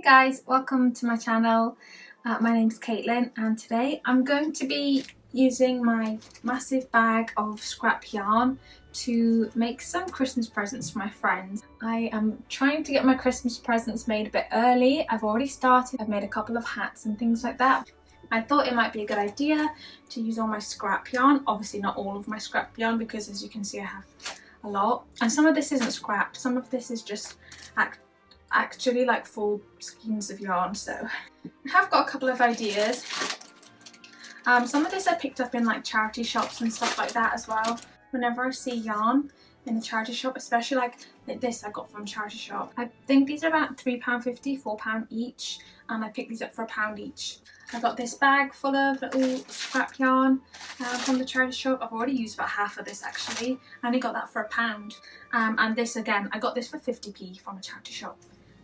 guys, welcome to my channel. My name's Caitlin and today I'm going to be using my massive bag of scrap yarn to make some Christmas presents for my friends. I am trying to get my Christmas presents made a bit early. I've already started. I've made a couple of hats and things like that. I thought it might be a good idea to use all my scrap yarn. Obviously not all of my scrap yarn because as you can see I have a lot. And some of this isn't scrap, some of this is just actually like full skeins of yarn. So I have got a couple of ideas. Some of this I picked up in like charity shops and stuff like that as well. Whenever I see yarn in a charity shop, especially like this I got from a charity shop. I think these are about £3.50, £4 each, and I picked these up for £1 each. I got this bag full of little scrap yarn from the charity shop. I've already used about half of this actually. I only got that for £1. And this again, I got this for 50p from a charity shop.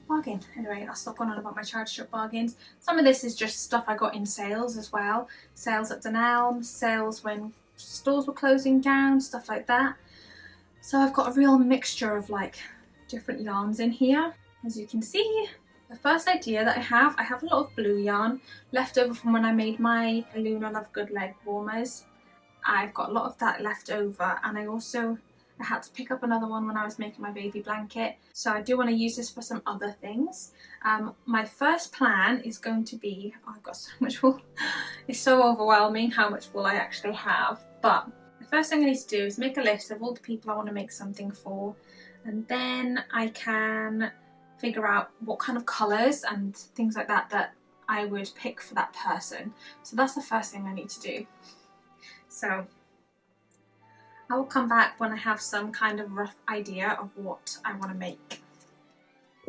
Bargain. Anyway, I'll stop going on about my charity shop bargains. Some of this is just stuff I got in sales as well. Sales at Dunelm, sales when stores were closing down, stuff like that. So I've got a real mixture of like different yarns in here. As you can see, the first idea that I have a lot of blue yarn left over from when I made my Luna Love Good leg warmers. I've got a lot of that left over, and I had to pick up another one when I was making my baby blanket. So I do want to use this for some other things. My first plan is going to be, oh, I've got so much wool. It's so overwhelming how much wool I actually have. But the first thing I need to do is make a list of all the people I want to make something for. And then I can figure out what kind of colours and things like that that I would pick for that person. So that's the first thing I need to do. So I will come back when I have some kind of rough idea of what I want to make.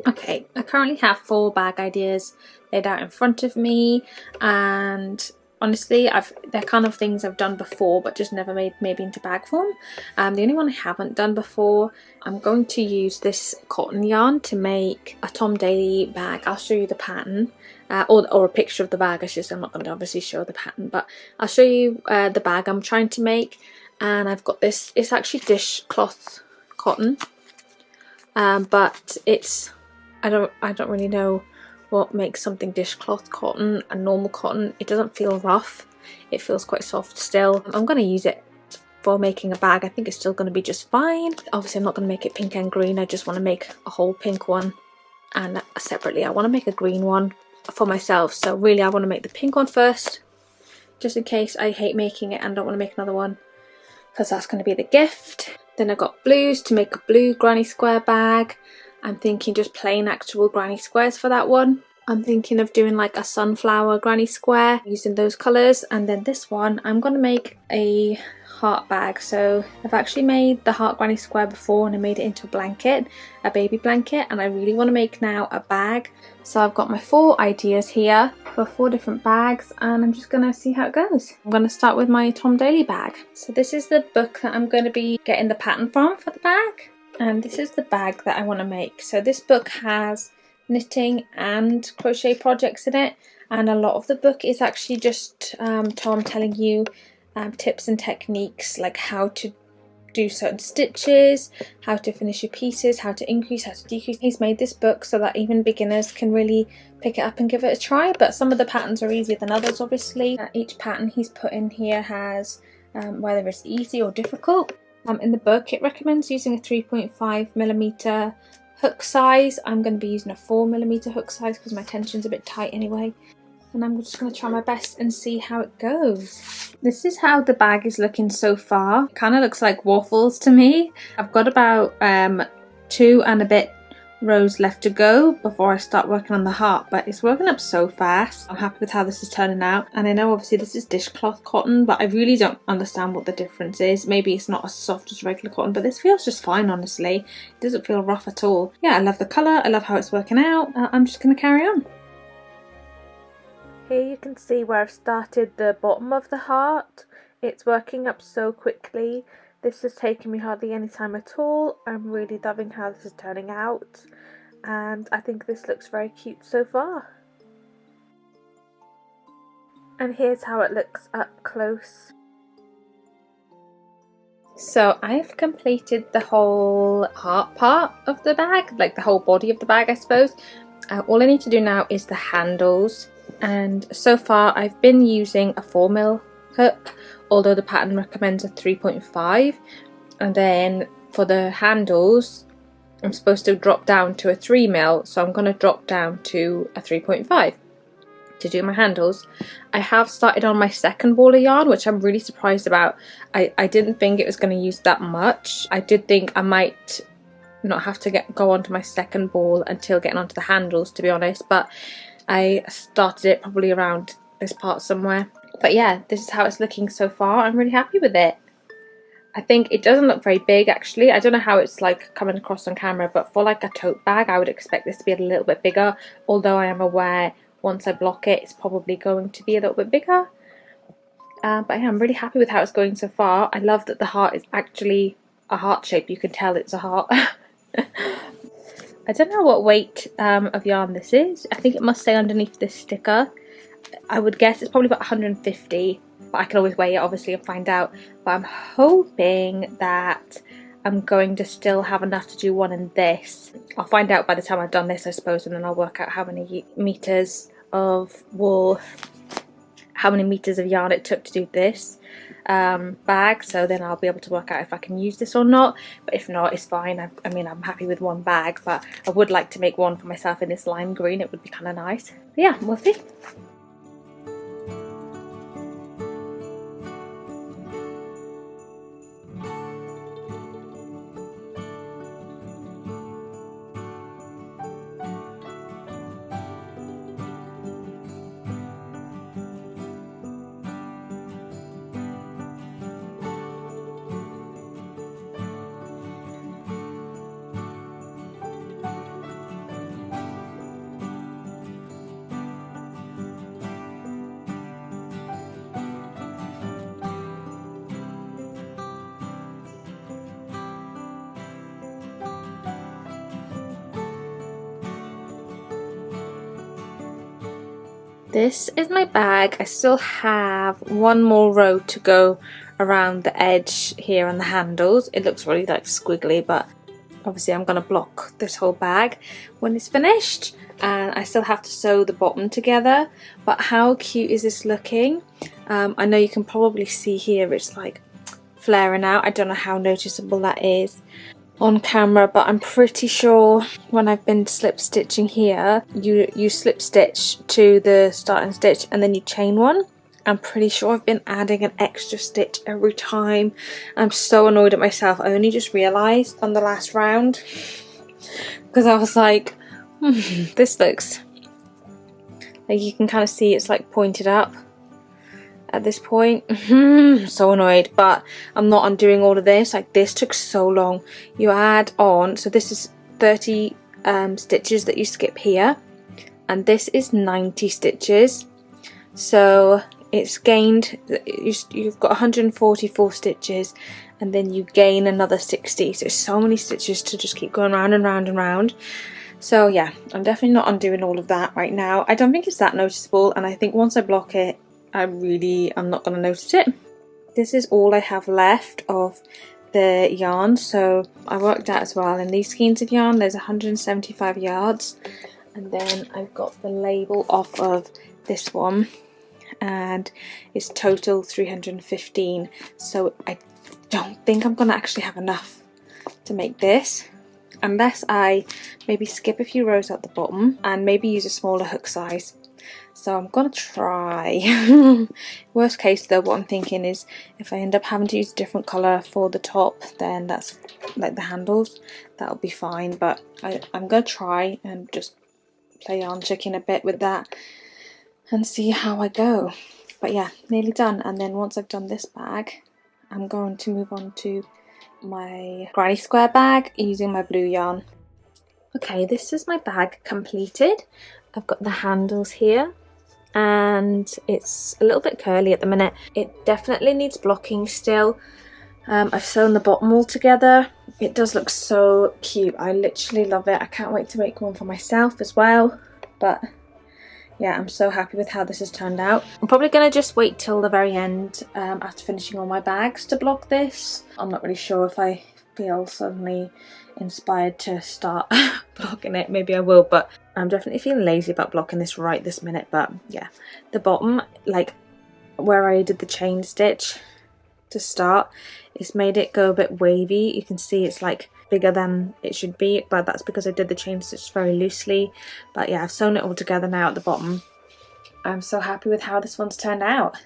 Okay, I currently have 4 bag ideas laid out in front of me, and honestly they're kind of things I've done before but just never made maybe into bag form. The only one I haven't done before, I'm going to use this cotton yarn to make a Tom Daley bag. I'll show you the pattern. Or a picture of the bag. I'm not going to obviously show the pattern, but I'll show you the bag I'm trying to make. And I've got this, it's actually dishcloth cotton, but it's, I don't really know what makes something dishcloth cotton and normal cotton. It doesn't feel rough, it feels quite soft still. I'm going to use it for making a bag. I think it's still going to be just fine. Obviously I'm not going to make it pink and green, I just want to make a whole pink one, and separately I want to make a green one for myself. So really I want to make the pink one first, just in case I hate making it and don't want to make another one, because that's going to be the gift. Then I got blues to make a blue granny square bag. I'm thinking just plain actual granny squares for that one. I'm thinking of doing like a sunflower granny square using those colours. And then this one I'm going to make a heart bag. So I've actually made the heart granny square before and I made it into a blanket, a baby blanket, and I really want to make now a bag. So I've got my 4 ideas here for 4 different bags, and I'm just going to see how it goes. I'm going to start with my Tom Daley bag. So this is the book that I'm going to be getting the pattern from for the bag, and this is the bag that I want to make. So this book has knitting and crochet projects in it, and a lot of the book is actually just Tom telling you tips and techniques, like how to do certain stitches, how to finish your pieces, how to increase, how to decrease. He's made this book so that even beginners can really pick it up and give it a try, but some of the patterns are easier than others obviously. Each pattern he's put in here has whether it's easy or difficult. In the book it recommends using a 3.5mm hook size. I'm going to be using a 4mm hook size because my tension's a bit tight anyway. And I'm just going to try my best and see how it goes. This is how the bag is looking so far. It kind of looks like waffles to me. I've got about 2 and a bit rows left to go before I start working on the heart, but it's working up so fast. I'm happy with how this is turning out, and I know obviously this is dishcloth cotton, but I really don't understand what the difference is. Maybe it's not as soft as regular cotton, but this feels just fine honestly. It doesn't feel rough at all. Yeah, I love the colour, I love how it's working out. I'm just going to carry on. Here you can see where I've started the bottom of the heart. It's working up so quickly. This has taken me hardly any time at all. I'm really loving how this is turning out, and I think this looks very cute so far. And here's how it looks up close. So I've completed the whole heart part of the bag, like the whole body of the bag I suppose. All I need to do now is the handles, and so far I've been using a 4mm hook, although the pattern recommends a 3.5, and then for the handles I'm supposed to drop down to a 3mm, so I'm going to drop down to a 3.5 to do my handles. I have started on my second ball of yarn, which I'm really surprised about. I didn't think it was going to use that much. I did think I might not have to go on to my second ball until getting onto the handles, to be honest, but I started it probably around this part somewhere. But yeah, this is how it's looking so far. I'm really happy with it. I think it doesn't look very big actually. I don't know how it's like coming across on camera, but for like a tote bag I would expect this to be a little bit bigger, although I am aware once I block it it's probably going to be a little bit bigger. But yeah, I'm really happy with how it's going so far. I love that the heart is actually a heart shape. You can tell it's a heart. I don't know what weight of yarn this is. I think it must say underneath this sticker. I would guess it's probably about 150, but I can always weigh it obviously and find out. But I'm hoping that I'm going to still have enough to do one in this. I'll find out by the time I've done this, I suppose, and then I'll work out how many meters of wool, how many meters of yarn it took to do this bag, so then I'll be able to work out if I can use this or not. But if not, it's fine. I mean, I'm happy with one bag, but I would like to make one for myself in this lime green. It would be kind of nice. But yeah, we'll see. This is my bag. I still have one more row to go around the edge here on the handles. It looks really like squiggly, but obviously I'm going to block this whole bag when it's finished. And I still have to sew the bottom together. But how cute is this looking? I know you can probably see here it's like flaring out. I don't know how noticeable that is on camera, but I'm pretty sure when I've been slip stitching here, you slip stitch to the starting stitch and then you chain one. I'm pretty sure I've been adding an extra stitch every time. I'm so annoyed at myself. I only just realised on the last round because I was like, this looks like, you can kind of see it's like pointed up at this point. So annoyed, but I'm not undoing all of this. Like, this took so long. You add on, so this is 30 stitches that you skip here, and this is 90 stitches, so it's gained, you've got 144 stitches, and then you gain another 60, so it's so many stitches to just keep going round and round and round. So yeah, I'm definitely not undoing all of that right now. I don't think it's that noticeable, and I think once I block it, I'm not going to notice it. This is all I have left of the yarn, so I worked out as well in these skeins of yarn there's 175 yards, and then I've got the label off of this one and it's total 315, so I don't think I'm going to actually have enough to make this unless I maybe skip a few rows at the bottom and maybe use a smaller hook size. So I'm gonna try. Worst case though, what I'm thinking is if I end up having to use a different colour for the top, then that's like the handles, that'll be fine. But I'm gonna try and just play yarn chicken a bit with that and see how I go. But yeah, nearly done. And then once I've done this bag, I'm going to move on to my granny square bag using my blue yarn. Okay, this is my bag completed. I've got the handles here and it's a little bit curly at the minute. It definitely needs blocking still. I've sewn the bottom all together. It does look so cute. I literally love it. I can't wait to make one for myself as well. But yeah, I'm so happy with how this has turned out. I'm probably going to just wait till the very end after finishing all my bags to block this. I'm not really sure if I feel suddenly inspired to start blocking it. Maybe I will, but I'm definitely feeling lazy about blocking this right this minute, but yeah, the bottom, like where I did the chain stitch to start, it's made it go a bit wavy. You can see it's like bigger than it should be, but that's because I did the chain stitch very loosely. But yeah, I've sewn it all together now at the bottom. I'm so happy with how this one's turned out.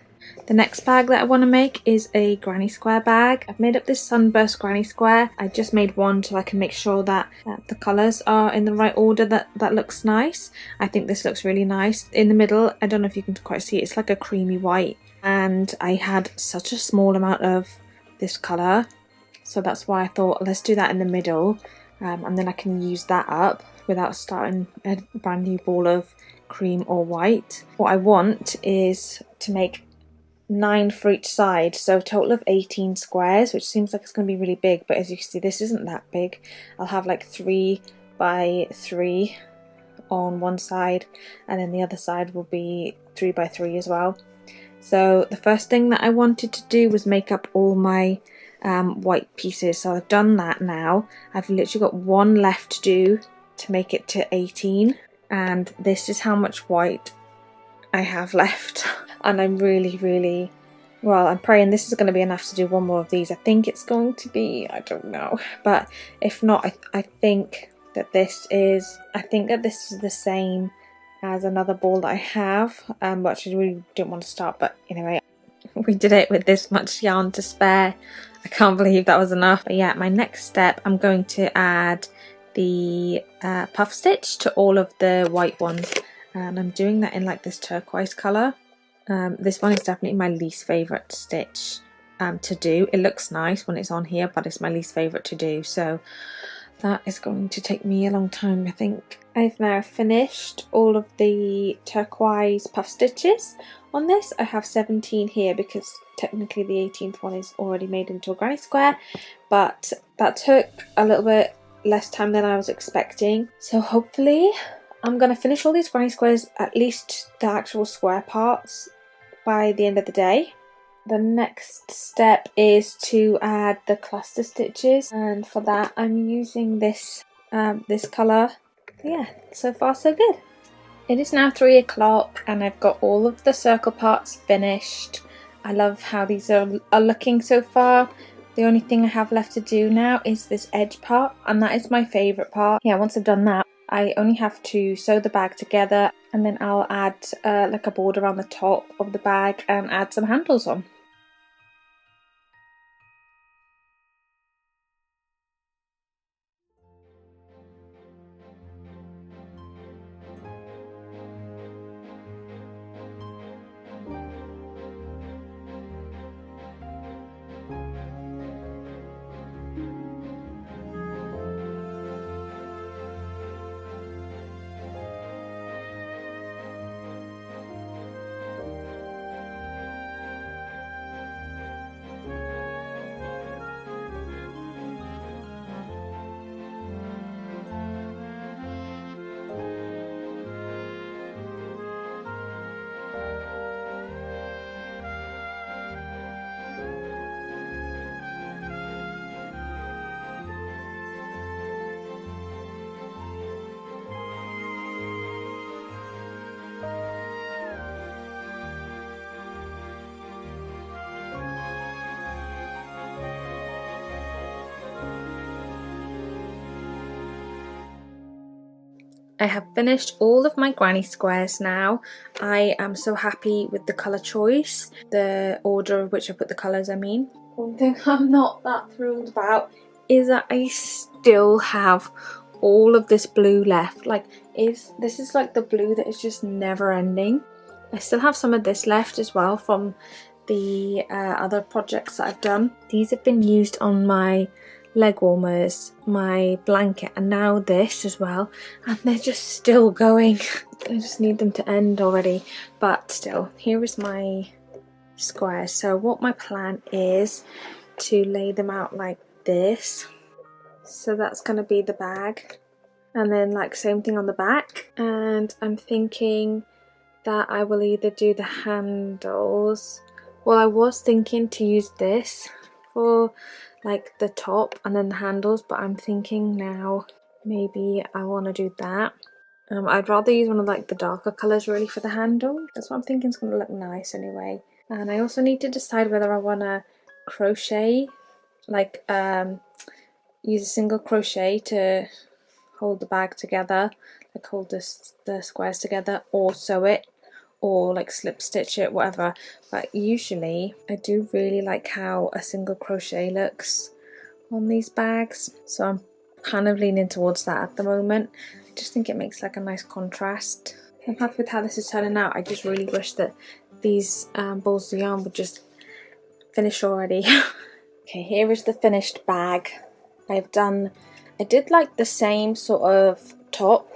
The next bag that I want to make is a granny square bag. I've made up this Sunburst granny square. I just made one so I can make sure that the colours are in the right order. That looks nice. I think this looks really nice. In the middle, I don't know if you can quite see it, it's like a creamy white. And I had such a small amount of this colour, so that's why I thought let's do that in the middle, and then I can use that up without starting a brand new ball of cream or white. What I want is to make 9 for each side, so a total of 18 squares, which seems like it's going to be really big, but as you can see this isn't that big. I'll have like 3 by 3 on one side, and then the other side will be 3 by 3 as well. So the first thing that I wanted to do was make up all my white pieces, so I've done that now. I've literally got one left to do to make it to 18, and this is how much white I have left. And I'm really, well, I'm praying this is going to be enough to do one more of these. I think it's going to be, I don't know, but if not, I think that this is the same as another ball that I have, which I really didn't want to start, but anyway, we did it with this much yarn to spare. I can't believe that was enough. But yeah, my next step, I'm going to add the puff stitch to all of the white ones, and I'm doing that in like this turquoise colour. This one is definitely my least favourite stitch to do. It looks nice when it's on here, but it's my least favourite to do, so that is going to take me a long time, I think. I've now finished all of the turquoise puff stitches on this. I have 17 here because technically the 18th one is already made into a granny square, but that took a little bit less time than I was expecting. So hopefully I'm going to finish all these granny squares, at least the actual square parts, by the end of the day. The next step is to add the cluster stitches, and for that I'm using this colour. Yeah, so far so good. It is now 3 o'clock and I've got all of the circle parts finished. I love how these are looking so far. The only thing I have left to do now is this edge part, and that is my favourite part. Yeah, once I've done that, I only have to sew the bag together, and then I'll add like a border around the top of the bag and add some handles on. I have finished all of my granny squares now. I am so happy with the colour choice, the order of which I put the colours, I mean. One thing I'm not that thrilled about is that I still have all of this blue left. Like, this is like the blue that is just never ending. I still have some of this left as well from the other projects that I've done. These have been used on my leg warmers, my blanket, and now this as well, and they're just still going. I just need them to end already, but still, here is my square. So what my plan is to lay them out like this. So that's going to be the bag, and then like same thing on the back, and I'm thinking that I will either do the handles. Well, I was thinking to use this for like the top and then the handles, but I'm thinking now maybe I want to do that. I'd rather use one of like the darker colours really for the handle. That's what I'm thinking is going to look nice anyway. And I also need to decide whether I want to crochet, like use a single crochet to hold the bag together, like hold the squares together, or sew it, or like slip stitch it, whatever. But usually I do really like how a single crochet looks on these bags, so I'm kind of leaning towards that at the moment. I just think it makes like a nice contrast. I'm happy with how this is turning out. I just really wish that these balls of yarn would just finish already. Okay, here is the finished bag. I did like the same sort of top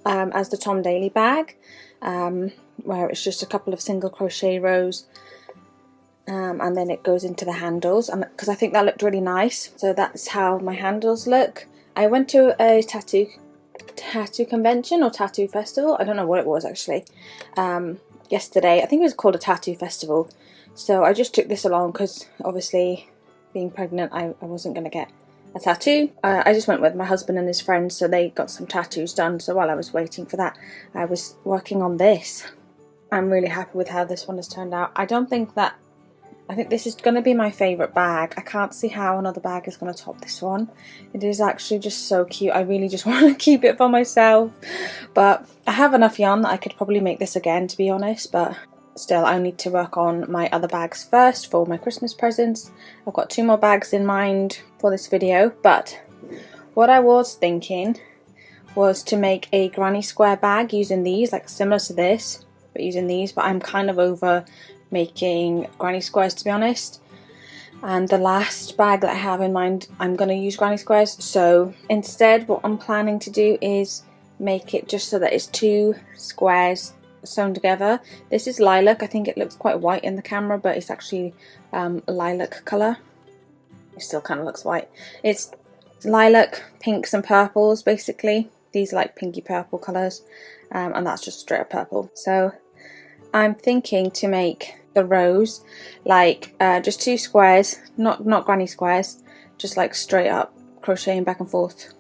as the Tom Daley bag, where it's just a couple of single crochet rows, and then it goes into the handles, and because I think that looked really nice. So that's how my handles look. I went to a tattoo convention or tattoo festival, I don't know what it was actually, yesterday. I think it was called a tattoo festival. So I just took this along because obviously being pregnant I wasn't going to get a tattoo. I just went with my husband and his friends, so they got some tattoos done. So while I was waiting for that, I was working on this. I'm really happy with how this one has turned out. I think this is going to be my favourite bag. I can't see how another bag is going to top this one. It is actually just so cute. I really just want to keep it for myself. But I have enough yarn that I could probably make this again, to be honest. But still, I need to work on my other bags first for my Christmas presents. I've got 2 more bags in mind for this video. But what I was thinking was to make a granny square bag using these, like similar to this, but using these. But I'm kind of over making granny squares, to be honest, and the last bag that I have in mind, I'm going to use granny squares. So instead what I'm planning to do is make it just so that it's 2 squares sewn together. This is lilac. I think it looks quite white in the camera, but it's actually lilac colour. It still kind of looks white. It's lilac, pinks and purples basically. These are like pinky purple colours, and that's just straight up purple. So I'm thinking to make the rows like just 2 squares, not granny squares, just like straight up crocheting back and forth,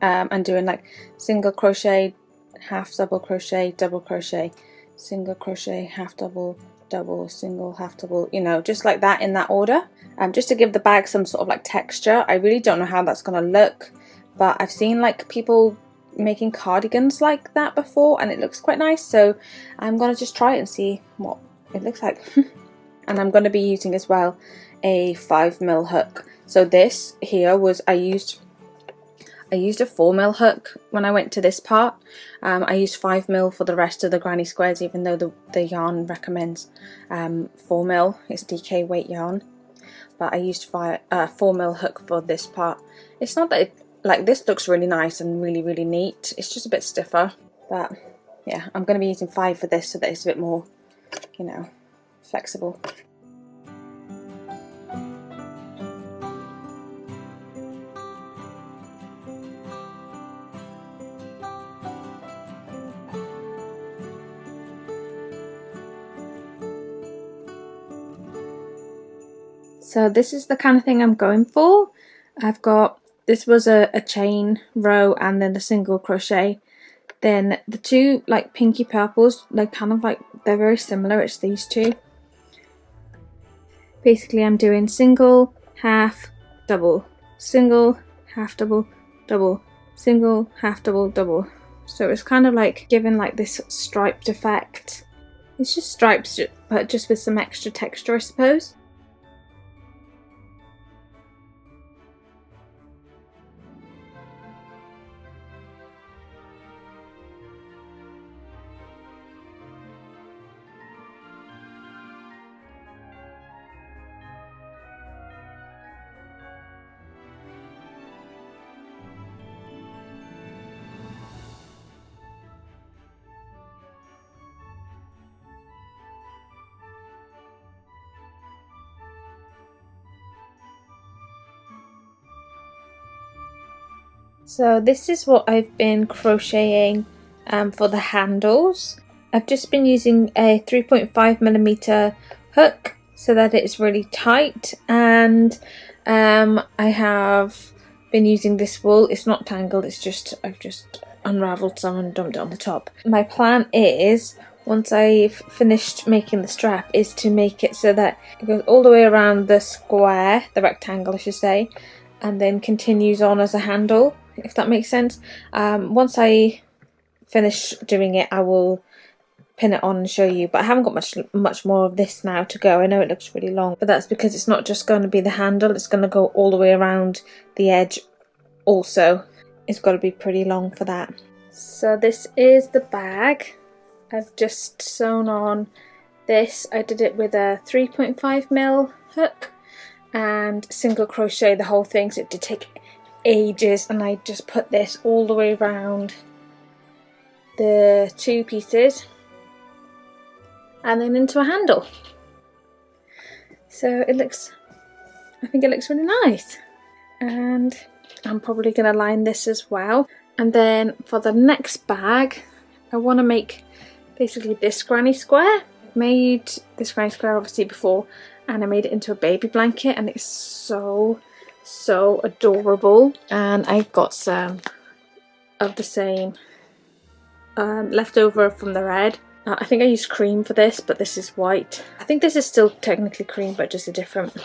and doing like single crochet, half double crochet, double crochet, single crochet, half double, double, single, half double, you know, just like that in that order, just to give the bag some sort of like texture. I really don't know how that's gonna look, but I've seen like people making cardigans like that before and it looks quite nice, so I'm gonna just try it and see what it looks like. And I'm gonna be using as well a 5mm hook. So this here was, I used a 4mm hook when I went to this part. I used 5mm for the rest of the granny squares, even though the yarn recommends 4mm. It's DK weight yarn, but I used 4mm hook for this part. It's not that it, like, this looks really nice and really neat. It's just a bit stiffer, but yeah, I'm going to be using 5 for this so that it's a bit more, you know, flexible. So this is the kind of thing I'm going for. I've got, this was a chain row and then a single crochet. Then the 2 like pinky purples, like kind of like, they're very similar, it's these 2. Basically I'm doing single, half, double, single, half double, double, single, half double, double. So it's kind of like giving like this striped effect. It's just stripes, but just with some extra texture, I suppose. So this is what I've been crocheting for the handles. I've just been using a 3.5mm hook so that it's really tight, and I have been using this wool. It's not tangled, it's just, I've just unravelled some and dumped it on the top. My plan is, once I've finished making the strap, is to make it so that it goes all the way around the square, the rectangle I should say, and then continues on as a handle, if that makes sense. Once I finish doing it, I will pin it on and show you, but I haven't got much more of this now to go. I know it looks really long, but that's because it's not just going to be the handle, it's going to go all the way around the edge also. It's got to be pretty long for that. So this is the bag. I've just sewn on this. I did it with a 3.5mm hook and single crochet the whole thing, so it did take ages, and I just put this all the way around the two pieces and then into a handle. So it looks, I think it looks really nice, and I'm probably going to line this as well. And then for the next bag, I want to make basically this granny square. I've made this granny square obviously before, and I made it into a baby blanket, and it's so adorable. And I've got some of the same left over from the red. I think I used cream for this, but this is white. I think this is still technically cream, but just a different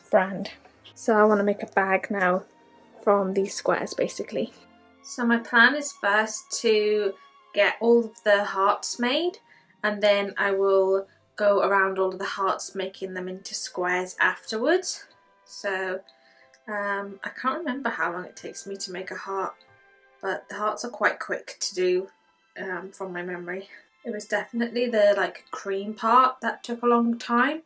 brand. So I want to make a bag now from these squares basically. So my plan is first to get all of the hearts made, and then I will go around all of the hearts making them into squares afterwards. So I can't remember how long it takes me to make a heart, but the hearts are quite quick to do from my memory. It was definitely the like cream part that took a long time.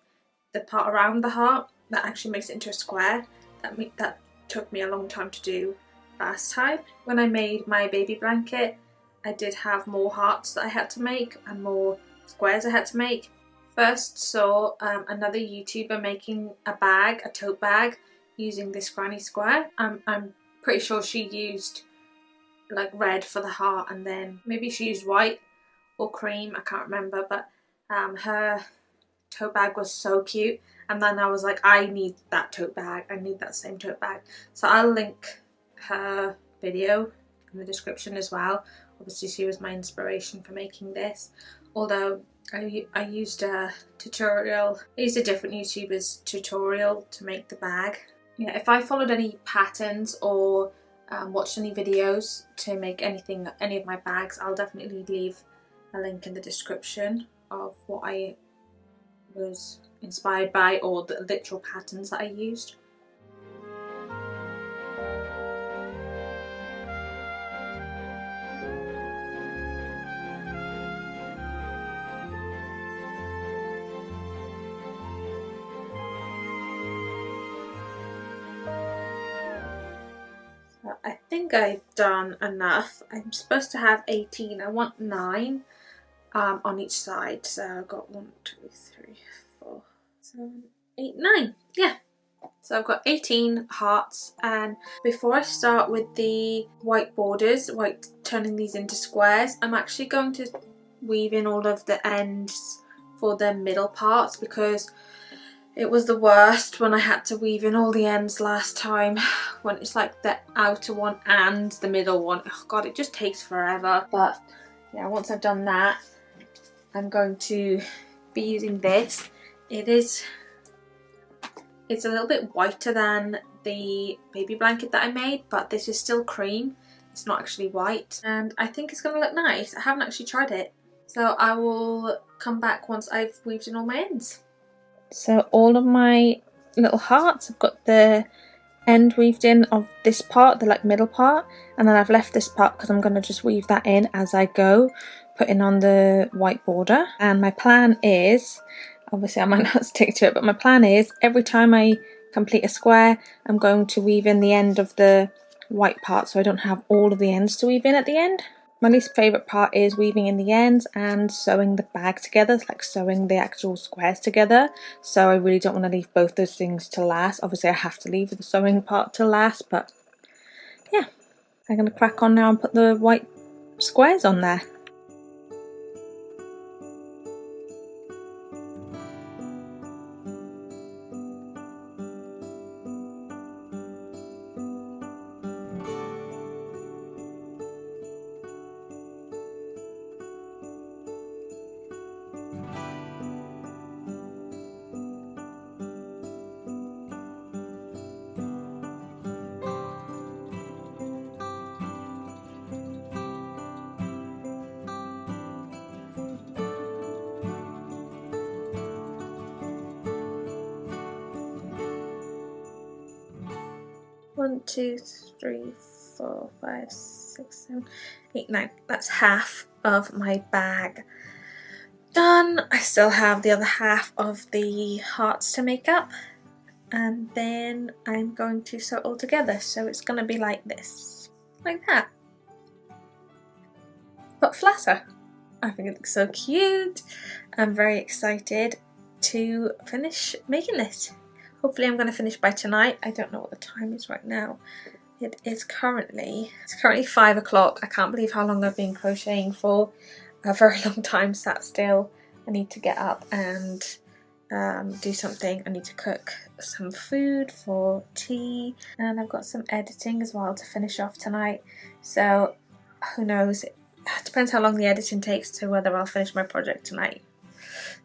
The part around the heart that actually makes it into a square, that took me a long time to do last time. When I made my baby blanket, I did have more hearts that I had to make and more squares I had to make. First saw another YouTuber making a bag, a tote bag, using this granny square. I'm pretty sure she used like red for the heart, and then maybe she used white or cream, I can't remember, but her tote bag was so cute, and then I was like, I need that tote bag, I need that same tote bag. So I'll link her video in the description as well. Obviously she was my inspiration for making this, although I used a tutorial, I used a different YouTuber's tutorial to make the bag. Yeah, if I followed any patterns or watched any videos to make any of my bags, I'll definitely leave a link in the description of what I was inspired by or the literal patterns that I used. I think I've done enough. I'm supposed to have 18. I want 9 on each side. So I've got 1, 2, 3, 4, 7, 8, 9. Yeah. So I've got 18 hearts, and before I start with the white borders, turning these into squares, I'm actually going to weave in all of the ends for the middle parts, because it was the worst when I had to weave in all the ends last time, when it's like the outer one and the middle one. Oh god, it just takes forever. But yeah, once I've done that, I'm going to be using this. It's a little bit whiter than the baby blanket that I made, but this is still cream. It's not actually white, and I think it's going to look nice. I haven't actually tried it, so I will come back once I've weaved in all my ends. So all of my little hearts, I've got the end weaved in of this part, the like middle part, and then I've left this part because I'm going to just weave that in as I go, putting on the white border. And my plan is, obviously I might not stick to it, but my plan is every time I complete a square, I'm going to weave in the end of the white part, so I don't have all of the ends to weave in at the end. My least favourite part is weaving in the ends and sewing the bag together, like sewing the actual squares together. So I really don't want to leave both those things to last. Obviously I have to leave the sewing part to last, but yeah. I'm going to crack on now and put the white squares on there. 1, 2, 3, 4, 5, 6, 7, 8, 9. That's half of my bag done. I still have the other half of the hearts to make up, and then I'm going to sew it all together. So it's going to be like this, like that, but flatter. I think it looks so cute. I'm very excited to finish making this. Hopefully I'm going to finish by tonight. I don't know what the time is right now. It's currently 5 o'clock. I can't believe how long I've been crocheting for. A very long time sat still. I need to get up and do something. I need to cook some food for tea, and I've got some editing as well to finish off tonight. So who knows? It depends how long the editing takes to whether I'll finish my project tonight.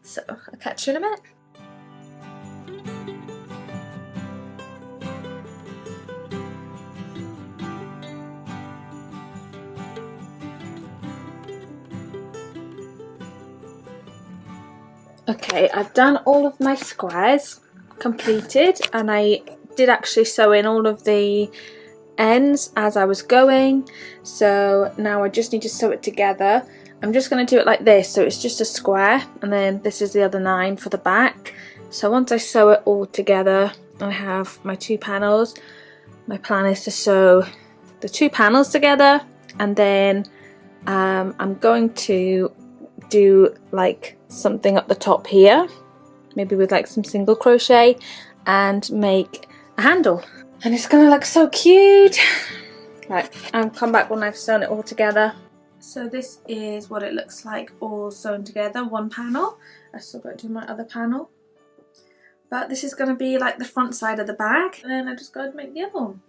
So I'll catch you in a bit. Okay, I've done all of my squares completed, and I did actually sew in all of the ends as I was going, so now I just need to sew it together. I'm just going to do it like this, so it's just a square, and then this is the other 9 for the back. So once I sew it all together, I have my 2 panels. My plan is to sew the 2 panels together, and then I'm going to do like something up the top here, maybe with like some single crochet, and make a handle, and it's gonna look so cute. Right, I'll come back when I've sewn it all together. So this is what it looks like all sewn together, one panel. I still got to do my other panel, but this is going to be like the front side of the bag, and then I just got to make the other one.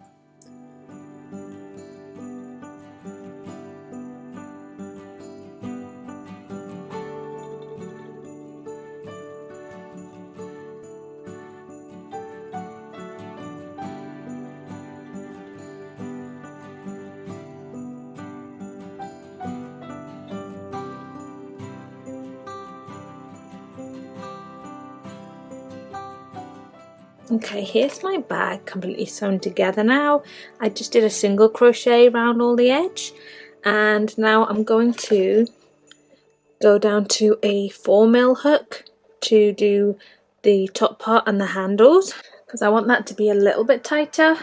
Okay, here's my bag completely sewn together now. I just did a single crochet around all the edge, and now I'm going to go down to a 4mm hook to do the top part and the handles, because I want that to be a little bit tighter.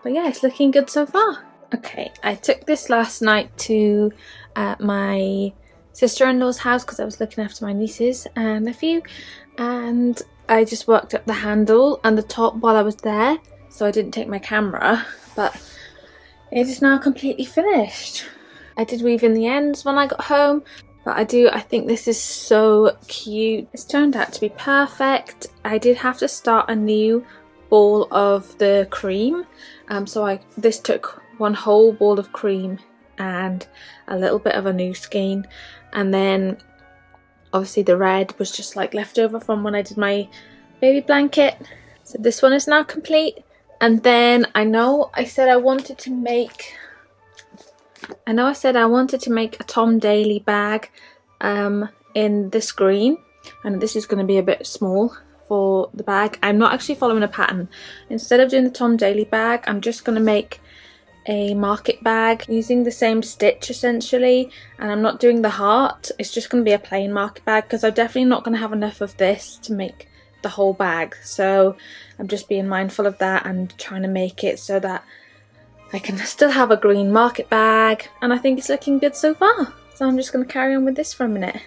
But yeah, it's looking good so far. Okay, I took this last night to my sister-in-law's house because I was looking after my nieces and nephew, and I just worked up the handle and the top while I was there, so I didn't take my camera, but it is now completely finished. I did weave in the ends when I got home, but I think this is so cute. It's turned out to be perfect. I did have to start a new ball of the cream, so this took one whole ball of cream and a little bit of a new skein, and then obviously the red was just like left over from when I did my baby blanket. So this one is now complete. And then I know I said I wanted to make a Tom Daley bag in this green, and this is going to be a bit small for the bag. I'm not actually following a pattern. Instead of doing the Tom Daley bag, I'm just going to make a market bag using the same stitch essentially, and I'm not doing the heart. It's just going to be a plain market bag because I'm definitely not going to have enough of this to make the whole bag, so I'm just being mindful of that and trying to make it so that I can still have a green market bag, and I think it's looking good so far. So I'm just going to carry on with this for a minute.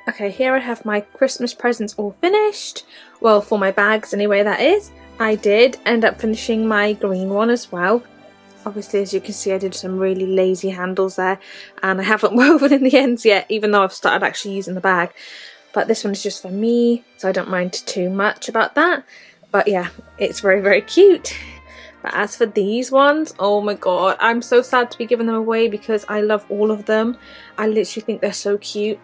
Okay, here I have my Christmas presents all finished. Well, for my bags anyway, that is. I did end up finishing my green one as well. Obviously, as you can see, I did some really lazy handles there, and I haven't woven in the ends yet, even though I've started actually using the bag. But this one is just for me, so I don't mind too much about that. But yeah, it's very, very cute. But as for these ones, oh my god, I'm so sad to be giving them away because I love all of them. I literally think they're so cute.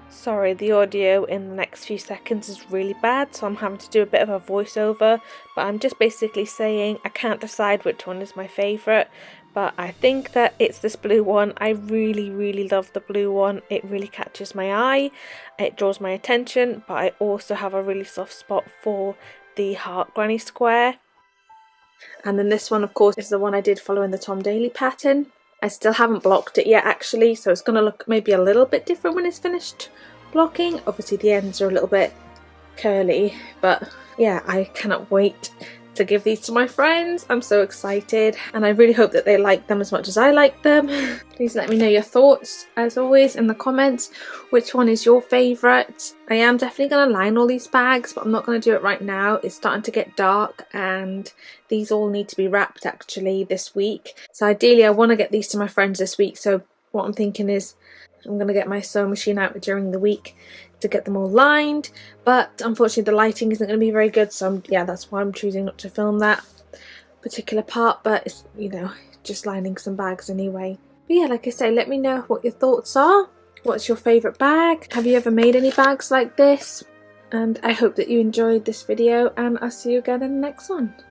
Sorry, the audio in the next few seconds is really bad, so I'm having to do a bit of a voiceover, but I'm just basically saying I can't decide which one is my favourite, but I think that it's this blue one. I really, really love the blue one. It really catches my eye, it draws my attention, but I also have a really soft spot for the heart granny square. And then this one, of course, is the one I did following the Tom Daley pattern. I still haven't blocked it yet actually, so it's going to look maybe a little bit different when it's finished blocking. Obviously the ends are a little bit curly, but yeah, I cannot wait to give these to my friends. I'm so excited, and I really hope that they like them as much as I like them. Please let me know your thoughts, as always, in the comments. Which one is your favourite? I am definitely going to line all these bags, but I'm not going to do it right now. It's starting to get dark, and these all need to be wrapped actually this week. So ideally I want to get these to my friends this week, so what I'm thinking is I'm going to get my sewing machine out during the week to get them all lined, but unfortunately the lighting isn't going to be very good, so yeah, that's why I'm choosing not to film that particular part, but it's, you know, just lining some bags anyway. But yeah, like I say, let me know what your thoughts are. What's your favourite bag? Have you ever made any bags like this? And I hope that you enjoyed this video, and I'll see you again in the next one.